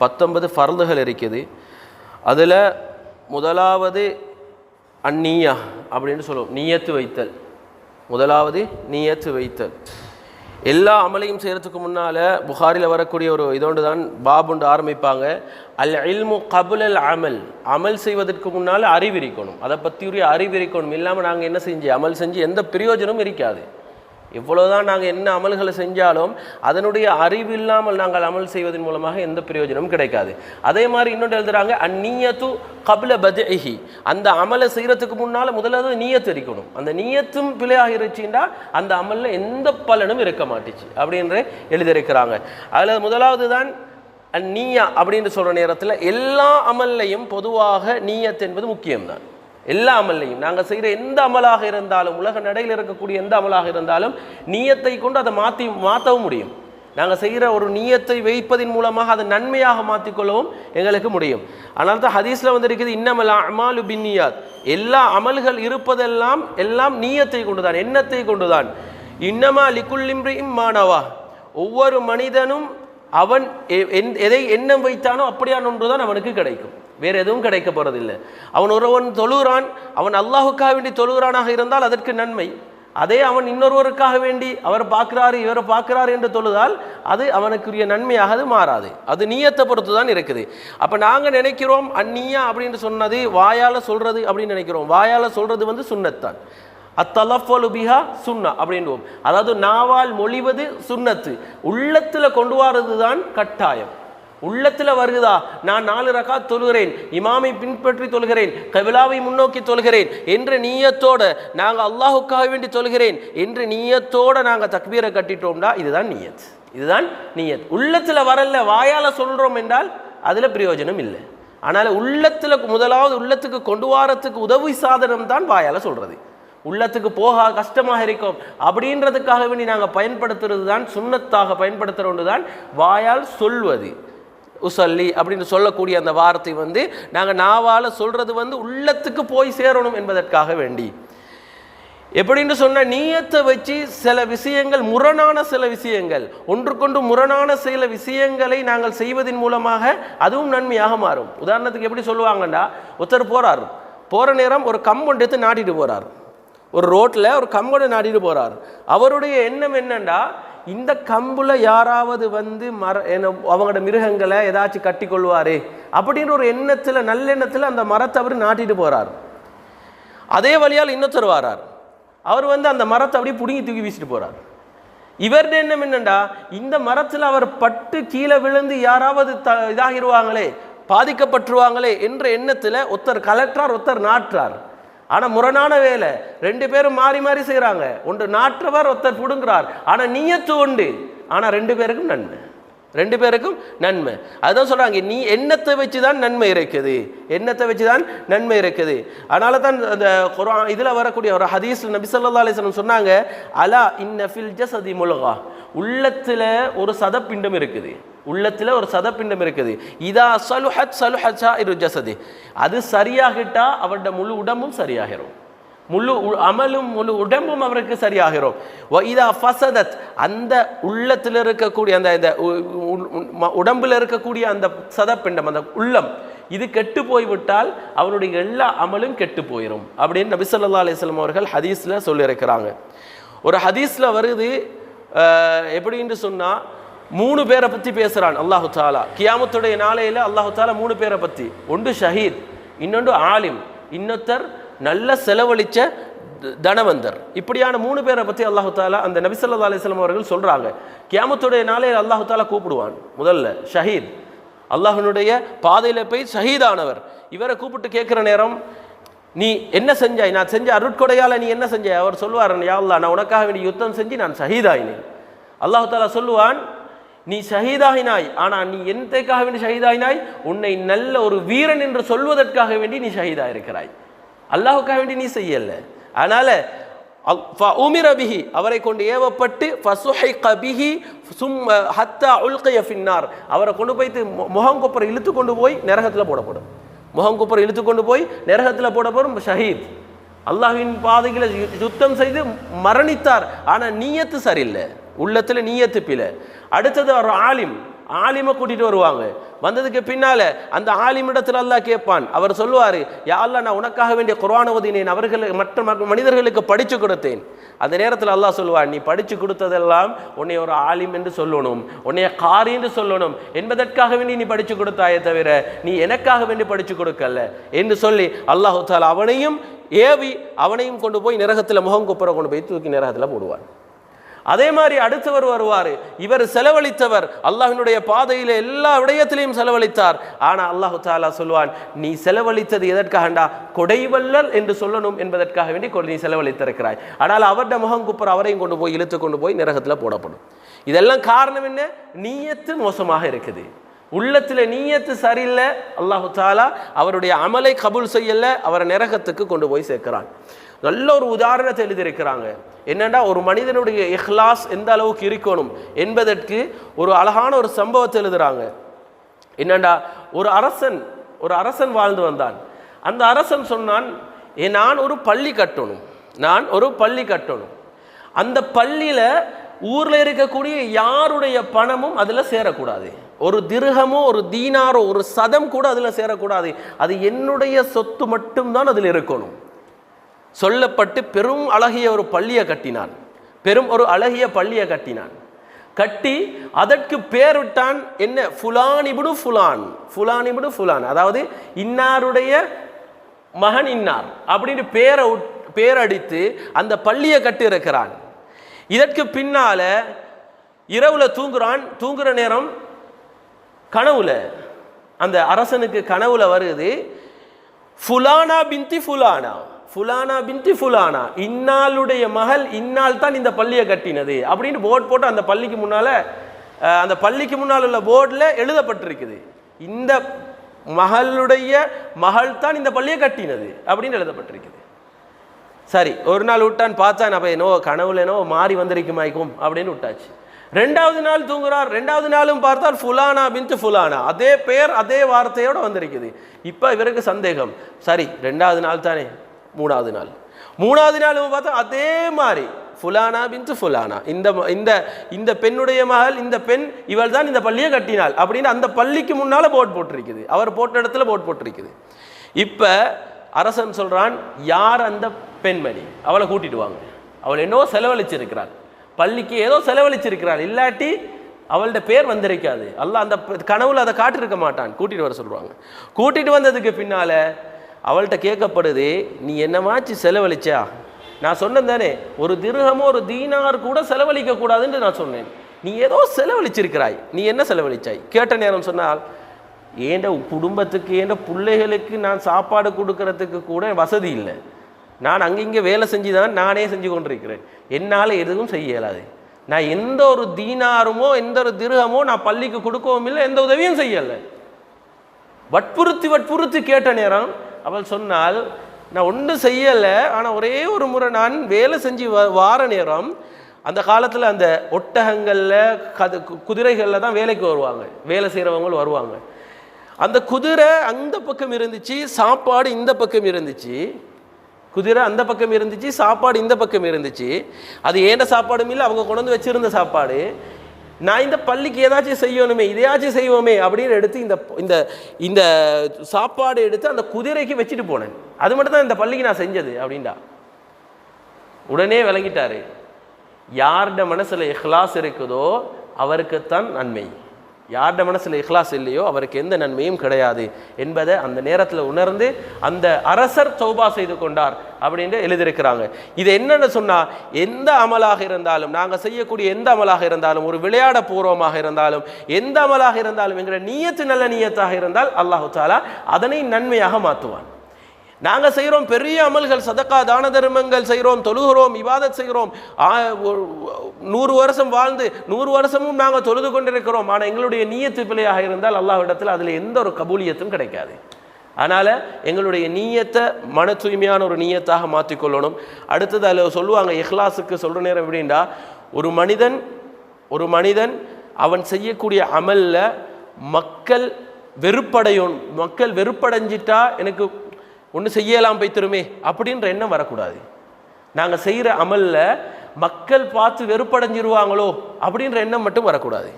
19 ஃபர்துகள் இருக்குது. அதில் முதலாவது அந்நியா அப்படின்னு சொல்லுவோம், நியத்து வைத்தல். முதலாவது நியத்து வைத்தல். எல்லா அமலையும் செய்கிறதுக்கு முன்னால் புகாரில் வரக்கூடிய ஒரு இதோண்டு தான் பாபுண்டு ஆரம்பிப்பாங்க. அல் இல்மு கபுல் அல் அமல், அமல் செய்வதற்கு முன்னால் அறிவிரிக்கணும், அதை பற்றியுரிய அறிவிரிக்கணும். இல்லாமல் நாங்கள் என்ன செஞ்சு அமல் செஞ்சு எந்த பிரயோஜனமும் இருக்காது. எவ்வளோதான் நாங்கள் என்ன அமல்களை செஞ்சாலும் அதனுடைய அறிவு இல்லாமல் நாங்கள் அமல் செய்வதன் மூலமாக எந்த பிரயோஜனமும் கிடைக்காது. அதே மாதிரி இன்னொன்று எழுதுகிறாங்க, அந்நியத்து கபில பத்இஹி, அந்த அமலை செய்கிறதுக்கு முன்னால் முதலாவது நீயத்து இருக்கணும். அந்த நீயத்தும் பிழையாக இருந்துச்சுன்னா அந்த அமலில் எந்த பலனும் இருக்க மாட்டுச்சு அப்படின்ற எழுதியிருக்கிறாங்க. அதில் முதலாவது தான் அந்நியா அப்படின்னு சொல்கிற நேரத்தில் எல்லா அமல்லையும் பொதுவாக நீயத் என்பது முக்கியம்தான். எல்லா அமல்லையும் நாங்கள் செய்கிற எந்த அமலாக இருந்தாலும், உலக நடையில் இருக்கக்கூடிய எந்த அமலாக இருந்தாலும் நீயத்தை கொண்டு அதை மாற்றவும் முடியும். நாங்கள் செய்கிற ஒரு நீயத்தை வைப்பதின் மூலமாக அதை நன்மையாக மாற்றிக்கொள்ளவும் எங்களுக்கு முடியும். அதனால தான் ஹதீஸில் இருக்குது, இன்னமல் அமாலு பின்னியாத், எல்லா அமல்கள் இருப்பதெல்லாம் எல்லாம் நீயத்தை கொண்டுதான், எண்ணத்தை கொண்டுதான். இன்னமா லிகுல்லிம்ரிஇம் மானவா, ஒவ்வொரு மனிதனும் அவன் எதை எண்ணம் வைத்தானோ அப்படியான ஒன்று தான் அவனுக்கு கிடைக்கும், வேறு எதுவும் கிடைக்க போகிறதில்லை. ஒருவன் தொழுகிறான், அவன் அல்லாஹுக்காக வேண்டி தொழுகிறானாக இருந்தால் அதற்கு நன்மை. அதே அவன் இன்னொருவருக்காக வேண்டி அவர் பார்க்குறாரு இவரை பார்க்குறாரு என்று தொழுதால் அது அவனுக்குரிய நன்மையாக அது மாறாது. அது நீயத்தை பொறுத்து தான் இருக்குது. அப்போ நாங்கள் நினைக்கிறோம் அந்நியா அப்படின்னு சொன்னது வாயால் சொல்கிறது அப்படின்னு நினைக்கிறோம். வாயால் சொல்கிறது சுன்னத்தான். அத்தலஃபலு பிஹா சுன்னா அப்படின்வோம். அதாவது நாவால் மொழிவது சுன்னத்து, உள்ளத்தில் கொண்டு வரது தான் கட்டாயம். உள்ளத்தில் வருகுதா, நான் 4 ரகாத் தொழுகிறேன், இமாமை பின்பற்றி தொழுகிறேன், கபிலாவை முன்னோக்கி தொழுகிறேன் என்ற நீயத்தோட நாங்கள் அல்லாஹுக்காக வேண்டி தொழுகிறேன் என்று நீயத்தோட நாங்கள் தக்பீரை கட்டிட்டோம்டா இதுதான் நீயத், இதுதான் நீயத். உள்ளத்தில் வரல, வாயால் சொல்கிறோம் என்றால் அதில் பிரயோஜனம் இல்லை. ஆனால் உள்ளத்தில் முதலாவது உள்ளத்துக்கு கொண்டு வரத்துக்கு உதவி சாதனம் தான் வாயால் சொல்கிறது. உள்ளத்துக்கு போக கஷ்டமாக இருக்கும் அப்படின்றதுக்காக வேண்டி நாங்கள் பயன்படுத்துறது தான் சுன்னத்தாக பயன்படுத்துகிற ஒன்று தான் வாயால் சொல்வது. உசல்லி அப்படின்னு சொல்லக்கூடிய அந்த வார்த்தை நாங்கள் நாவால் சொல்கிறது உள்ளத்துக்கு போய் சேரணும் என்பதற்காக வேண்டி. எப்படின்னு சொன்ன நீயத்தை வச்சு சில விஷயங்கள் முரணான சில விஷயங்கள் ஒன்றுக்கொண்டு முரணான சில விஷயங்களை நாங்கள் செய்வதன் மூலமாக அதுவும் நன்மையாக மாறும். உதாரணத்துக்கு எப்படி சொல்லுவாங்கண்டா, ஒருத்தர் போகிற நேரம் ஒரு கம்பொண்டு எடுத்து நாட்டிட்டு போகிறார், ஒரு ரோட்டில் ஒரு கம்பொண்டு நாட்டிட்டு போகிறார். அவருடைய எண்ணம் என்னண்டா, இந்த கம்புல யாராவது அவங்களோட மிருகங்களை ஏதாச்சும் கட்டி கொள்வாரு அப்படின்ற ஒரு எண்ணத்தில், நல்லெண்ணத்தில் அந்த மரத்தை அவர் நாட்டிட்டு போகிறார். அதே வழியால் இன்னொருத்தர் வாரார், அவர் அந்த மரத்தை அப்படியே பிடுங்கி தூக்கி வீசிட்டு போகிறார். இவருடைய எண்ணம் என்னண்டா, இந்த மரத்தில் அவர் பட்டு கீழே விழுந்து யாராவது இதாகிடுவாங்களே, பாதிக்கப்பட்டுருவாங்களே என்ற எண்ணத்தில் ஒருத்தர் கலெக்டர் ஒருத்தர் நாட்டுறார். ஆனால் முரணான வேலை, 2 பேரும் மாறி மாறி செய்கிறாங்க. ஒன்று நாற்றவர், ஒருத்தர் புடுங்குறார். ஆனால் நீயத்து உண்டு, ஆனால் 2 பேருக்கும் நன்மை, 2 பேருக்கும் நன்மை. அதுதான் சொல்கிறாங்க, நீ எண்ணத்தை வச்சு தான் நன்மை இருக்குது, எண்ணத்தை வச்சு தான் நன்மை இருக்குது. அதனால தான் அந்த குர்ஆன் இதில் வரக்கூடிய ஒரு ஹதீஸ் நபி ஸல்லல்லாஹு அலைஹி வஸல்லம் சொன்னாங்க, அலா இன்ன ஃபில் ஜஸதி முல்கா, உள்ளத்தில் ஒரு சதப்பிண்டம் இருக்குது, உள்ளத்தில் ஒரு சதப்பிண்டம் இருக்குது. இதா சலுஹத் சலுஹத் சாயிரு ஜஸதி, அது சரியாகிட்டா அவருடைய முழு உடம்பும் சரியாகிறோம், முழு அமலும் முழு உடம்பும் அவருக்கு சரியாகிறோம். இதா ஃபசதத், அந்த உள்ளத்தில் இருக்கக்கூடிய அந்த உடம்பில் இருக்கக்கூடிய அந்த சதப்பிண்டம், அந்த உள்ளம், இது கெட்டு போய்விட்டால் அவருடைய எல்லா அமலும் கெட்டு போயிடும் அப்படின்னு நபி ஸல்லல்லாஹு அலைஹி வஸல்லம் அவர்கள் ஹதீஸில் சொல்லியிருக்கிறாங்க. ஒரு ஹதீஸில் வருது, எப்படின்னு சொன்னால் 3 பேரை பற்றி பேசுகிறான் அல்லாஹு தாலா. கியாமத்துடைய நாளையில் அல்லாஹு தாலா 3 பேரை பற்றி, ஒன்று ஷஹீத், இன்னொன்று ஆலிம், இன்னொருத்தர் நல்ல செலவழித்த தனவந்தர். இப்படியான 3 பேரை பற்றி அல்லாஹு தாலா அந்த நபி ஸல்லல்லாஹு அலைஹி வஸல்லம் அவர்கள் சொல்கிறாங்க. கியாமத்துடைய நாளையில் அல்லாஹு தாலா கூப்பிடுவான். முதல்ல ஷஹீத், அல்லாஹ்வினுடைய பாதையில் போய் ஷஹீதானவர். இவரை கூப்பிட்டு கேட்குற நேரம், நீ என்ன செஞ்சாய், நான் செஞ்ச அருட்கொடையால் நீ என்ன செஞ்சாய்? அவர் சொல்லுவார், யா அல்லாஹ், நான் உனக்காக வேண்டி யுத்தம் செஞ்சு நான் ஷஹீதாயினேன். அல்லாஹு தாலா சொல்லுவான், நீ ஷஹீதாகினாய், ஆனால் நீ என்னத்தைக்காக வேண்டி ஷஹீதாகினாய்? உன்னை நல்ல ஒரு வீரன் என்று சொல்வதற்காக வேண்டி நீ ஷஹீதாக இருக்கிறாய், அல்லாஹுக்காக வேண்டி நீ செய்யல. அதனால உமிர பிஹி, அவரை கொண்டு ஏவப்பட்டு ஃபசுஹிக பிஹி சும்ம ஹத்தா உல்கிய ஃபின்னார், அவரை கொண்டு போய் முகங்குப்புற இழுத்து கொண்டு போய் நரகத்தில் போடப்படும், முகங்குப்புற இழுத்து கொண்டு போய் நரகத்தில் போடப்படும் ஷஹீத். அல்லாஹ்வின் பாதையில் யுத்தம் செய்து மரணித்தார், ஆனால் நீயத்து சரியில்லை, உள்ளத்தில் நீயத்து பிழை. அடுத்தது ஒரு ஆலிம், ஆலிமை கூட்டிகிட்டு வருவாங்க. வந்ததுக்கு பின்னால அந்த ஆலிமிடத்தில் அல்லாஹ் கேட்பான். அவர் சொல்லுவார், யா அல்லாஹ், நான் உனக்காக வேண்டிய குர்ஆன் ஓதினேன், மற்ற மனிதர்களுக்கு படித்து கொடுத்தேன். அந்த நேரத்தில் அல்லாஹ் சொல்லுவார், நீ படித்து கொடுத்ததெல்லாம் உன்னை ஒரு ஆலிம் என்று சொல்லணும், உன்னைய காரி என்று சொல்லணும் என்பதற்காக வேண்டி நீ படித்து கொடுத்தாயே தவிர நீ எனக்காக வேண்டி படித்து கொடுக்கல என்று சொல்லி அல்லாஹ் தஆலா அவனையும் ஏவி அவனையும் கொண்டு போய் நரகத்தில் முகம் குப்புற கொண்டு போய் தூக்கி நரகத்தில் போடுவார். அதே மாதிரி அடுத்தவர் வருவார், இவர் செலவழித்தவர், அல்லாஹ்வினுடைய பாதையில் எல்லா விடயத்திலையும் செலவழித்தார். ஆனால் அல்லாஹ் தஆலா சொல்வான், நீ செலவழித்தது எதற்காகண்டா கொடைவல்லல் என்று சொல்லணும் என்பதற்காக வேண்டி நீ செலவழித்திருக்கிறாய். ஆனால் அவருடைய முகம் குப்புற அவரையும் கொண்டு போய் இழுத்து கொண்டு போய் நரகத்தில் போடப்படும். இதெல்லாம் காரணம் என்ன? நீயத்து மோசமாக இருக்குது, உள்ளத்தில் நீயத்து சரியில்லை. அல்லாஹு தஆலா அவருடைய அமலை கபூல் செய்யல, அவரை நரகத்துக்கு கொண்டு போய் சேர்க்கிறான். நல்ல ஒரு உதாரணத்தை எழுதியிருக்கிறாங்க. என்னென்னா, ஒரு மனிதனுடைய இஹ்லாஸ் எந்த அளவுக்கு இருக்கணும் என்பதற்கு ஒரு அழகான ஒரு சம்பவத்தை எழுதுறாங்க. என்னென்னா, ஒரு அரசன் வாழ்ந்து வந்தான். அந்த அரசன் சொன்னான், நான் ஒரு பள்ளி கட்டணும். அந்த பள்ளியில் ஊரில் இருக்கக்கூடிய யாருடைய பணமும் அதில் சேரக்கூடாது. ஒரு திர்ஹமோ ஒரு தீனாரோ ஒரு சதம் கூட அதில் சேரக்கூடாது. அது என்னுடைய சொத்து மட்டும்தான் அதில் இருக்கணும் சொல்லப்பட்டு பெரும் அழகிய ஒரு பள்ளியை கட்டினான். கட்டி அதற்கு பேர் விட்டான் என்ன? ஃபுலான் இப்னு ஃபுலான், அதாவது இன்னாருடைய மகன் இன்னார் அப்படின்னு பேரடித்து அந்த பள்ளியை கட்டி இருக்கிறான். இதற்கு பின்னால இரவுல தூங்குற நேரம் கனவுல அந்த அரசனுக்கு கனவுல வருது, ஃபுலானா பின்தி ஃபுலானா, இன்னாளுடைய மகள் இன்னால் தான் இந்த பள்ளியை கட்டினது அப்படின்னு போர்டு போட்டு அந்த பள்ளிக்கு முன்னால் உள்ள போர்டில் எழுதப்பட்டிருக்குது, இந்த மகளுடைய மகள் தான் இந்த பள்ளியை கட்டினது அப்படின்னு எழுதப்பட்டிருக்குது. சரி, ஒரு நாள் விட்டான், பார்த்தான், அப்போ என்னோ கனவுல என்னோ மாறி வந்திருக்குமாய்க்கும் அப்படின்னு விட்டாச்சு. 2வது நாள் தூங்குறார், 2வது நாளும் பார்த்தால் ஃபுலானா பின்து ஃபுலானா, அதே பேர் அதே வார்த்தையோடு வந்திருக்குது. இப்போ இவருக்கு சந்தேகம், சரி 2வது நாள் தானே, 3வது நாளும் பார்த்தா அதே மாதிரி ஃபுலானா பின்து ஃபுலானா, இந்த பெண்ணுடைய மகள், இந்த பெண் இவள் தான் இந்த பள்ளியை கட்டினாள் அப்படின்னு அந்த பள்ளிக்கு முன்னால் போர்டு போட்டிருக்குது, அவர் போட்ட இடத்துல போர்டு போட்டிருக்குது. இப்போ அரசன் சொல்கிறான், யார் அந்த பெண்மணி, அவளை கூட்டிட்டு வாங்க, அவள் என்னவோ செலவழிச்சிருக்கிறாள், பள்ளிக்கு ஏதோ செலவழிச்சிருக்கிறாள், இல்லாட்டி அவள்கிட்ட பேர் வந்திருக்காது. அல்லாஹ் அந்த கனவுல அதை காட்டிருக்க மாட்டான். கூட்டிட்டு வர சொல்லுவாங்க. கூட்டிட்டு வந்ததுக்கு பின்னால அவள்கிட்ட கேட்கப்படுது, நீ என்னமாச்சு செலவழிச்சா? நான் சொன்னேன் தானே, ஒரு திர்ஹமோ ஒரு தீனார் கூட செலவழிக்க கூடாதுன்னு நான் சொன்னேன். நீ ஏதோ செலவழிச்சிருக்கிறாய், நீ என்ன செலவழிச்சாய்? கேட்ட நேரம் சொன்னால், ஏண்ட குடும்பத்துக்கு ஏண்ட பிள்ளைகளுக்கு நான் சாப்பாடு கொடுக்கறதுக்கு கூட வசதி இல்லை, நான் அங்கங்கே வேலை செஞ்சு தான் நானே செஞ்சு கொண்டிருக்கிறேன், என்னால் எதுவும் செய்ய இயலாது, நான் எந்த ஒரு தீனாருமோ எந்த ஒரு திர்ஹமோ நான் பள்ளிக்கு கொடுக்கவும் இல்லை, எந்த உதவியும் செய்யலை. வற்புறுத்தி கேட்ட நேரம் அவள் சொன்னால், நான் ஒன்றும் செய்யலை, ஆனால் ஒரே ஒரு முறை நான் வேலை செஞ்சு வார நேரம், அந்த காலத்தில் அந்த ஒட்டகங்களில் குதிரைகளில் தான் வேலைக்கு வருவாங்க, வேலை செய்கிறவங்களும் வருவாங்க. அந்த குதிரை அந்த பக்கம் இருந்துச்சு, சாப்பாடு இந்த பக்கம் இருந்துச்சு, குதிரை அந்த பக்கம் இருந்துச்சு, சாப்பாடு இந்த பக்கம் இருந்துச்சு. அது ஏண்ட சாப்பாடும் இல்லை, அவங்க கொண்டு வந்து வச்சிருந்த சாப்பாடு. நான் இந்த பள்ளிக்கு ஏதாச்சும் செய்யணுமே, இதையாச்சும் செய்வோமே அப்படின்னு எடுத்து இந்த சாப்பாடு எடுத்து அந்த குதிரைக்கு வச்சுட்டு போனேன். அது மட்டும் தான் இந்த பள்ளிக்கு நான் செஞ்சது அப்படின்டா. உடனே விளங்கிட்டாரு, யார்ட மனசில் இஹ்லாஸ் இருக்குதோ அவருக்குத்தான் நன்மை, யார்ட மனசில் இஹ்லாஸ் இல்லையோ அவருக்கு எந்த நன்மையும் கிடையாது என்பதை அந்த நேரத்தில் உணர்ந்து அந்த அரசர் தௌபா செய்து கொண்டார் அப்படின்னு எழுதியிருக்கிறாங்க. இது என்னன்னு சொன்னால், எந்த அமலாக இருந்தாலும், நாங்கள் செய்யக்கூடிய எந்த அமலாக இருந்தாலும், ஒரு விளையாட பூர்வமாக இருந்தாலும், எந்த அமலாக இருந்தாலும், என்கிற நீயத்து நல்ல நீயத்தாக இருந்தால் அல்லாஹு தஆலா அதனை நன்மையாக மாற்றுவான். நாங்கள் செய்கிறோம் பெரிய அமல்கள், சதக்கா தான தர்மங்கள் செய்கிறோம், தொழுகிறோம், இபாதத் செய்கிறோம், 100 வருஷம் வாழ்ந்து 100 வருஷமும் நாங்கள் தொழுது கொண்டிருக்கிறோம். ஆனால் எங்களுடைய நீயத்து பிழையாக இருந்தால் அல்லாஹ்விடத்தில் அதில் எந்த ஒரு கபூலியத்தும் கிடைக்காது. அதனால் எங்களுடைய நீயத்தை மன தூய்மையான ஒரு நீயத்தாக மாற்றிக்கொள்ளணும். அடுத்தது அதில் சொல்லுவாங்க, இஹ்லாஸுக்கு சொல்கிற நேரம் எப்படின்னா, ஒரு மனிதன் அவன் செய்யக்கூடிய அமலில் மக்கள் வெறுப்படைஞ்சிட்டா எனக்கு ஒன்று செய்யலாம் போய்த்திருமே அப்படின்ற எண்ணம் வரக்கூடாது. நாங்கள் செய்கிற அமலில் மக்கள் பார்த்து வெறுப்படைஞ்சிருவாங்களோ அப்படின்ற எண்ணம் மட்டும் வரக்கூடாது.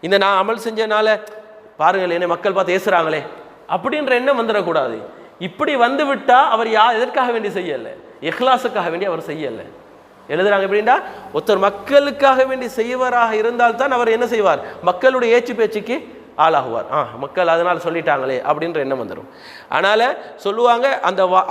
நான் அமல் செஞ்சனால பாருங்கள் என்னை மக்கள் பார்த்து ஏசுறாங்களே அப்படின்ற எண்ணம் வந்துடக்கூடாது. இப்படி வந்து விட்டா அவர் எதற்காக வேண்டி செய்யலை, இஹ்லாஸுக்காக வேண்டி அவர் செய்யலை. எழுதுறாங்க எப்படின்னா, ஒருத்தர் மக்களுக்காக வேண்டி செய்வராக இருந்தால்தான் அவர் என்ன செய்வார், மக்களுடைய ஏச்சு பேச்சுக்கு ஆளாகுவார். மக்கள் அதனால் சொல்லிட்டாங்களே அப்படின்ற எண்ணம் வந்துடும். அதனால் சொல்லுவாங்க,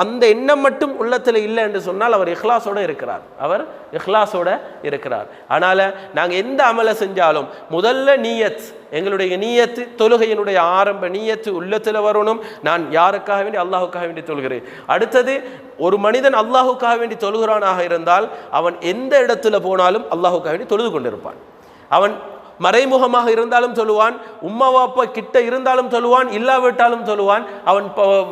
அந்த எண்ணம் மட்டும் உள்ளத்தில் இல்லை என்று சொன்னால் அவர் இஹ்லாஸோடு இருக்கிறார், அவர் இஹ்லாஸோட இருக்கிறார். அதனால் நாங்கள் எந்த அமலை செஞ்சாலும் முதல்ல நீயத், எங்களுடைய நீயத்து, தொழுகையினுடைய ஆரம்ப நீயத்து உள்ளத்தில் வரணும். நான் யாருக்காக வேண்டி, அல்லாஹுக்காக வேண்டி தொழுகிறேன். அடுத்தது, ஒரு மனிதன் அல்லாஹுக்காக வேண்டி தொழுகிறானாக இருந்தால் அவன் எந்த இடத்துல போனாலும் அல்லாஹுக்காக வேண்டி தொழுது கொண்டிருப்பான். அவன் மறைமுகமாக இருந்தாலும் சொல்லுவான், உம்மா வாப்பா கிட்ட இருந்தாலும் சொல்லுவான், இல்லாவிட்டாலும் சொல்லுவான். அவன்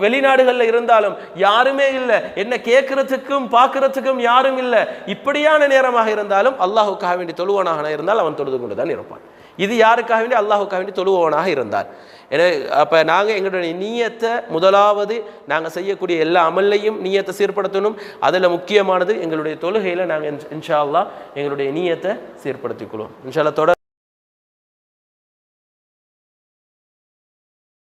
வெளிநாடுகளில் இருந்தாலும் யாருமே இல்லை, என்ன கேட்கறதுக்கும் பார்க்கறதுக்கும் யாரும் இல்லை, இப்படியான நேரமாக இருந்தாலும் அல்லாஹுக்காக வேண்டி தொழுவனாக இருந்தால் அவன் தொழுது கொண்டு தான் இருப்பான். இது யாருக்காக வேண்டி, அல்லாஹுக்காக வேண்டி தொழுவனாக இருந்தார். எனவே அப்போ நாங்கள் எங்களுடைய நீயத்தை முதலாவது நாங்கள் செய்யக்கூடிய எல்லா அமல்லையும் நீயத்தை சீர்படுத்தணும். அதில் முக்கியமானது எங்களுடைய தொழுகையில் நாங்கள் இன்ஷா அல்லாஹ் எங்களுடைய நீயத்தை சீர்படுத்திக் கொள்வோம். இன்ஷா அல்லாஹ் தொடர்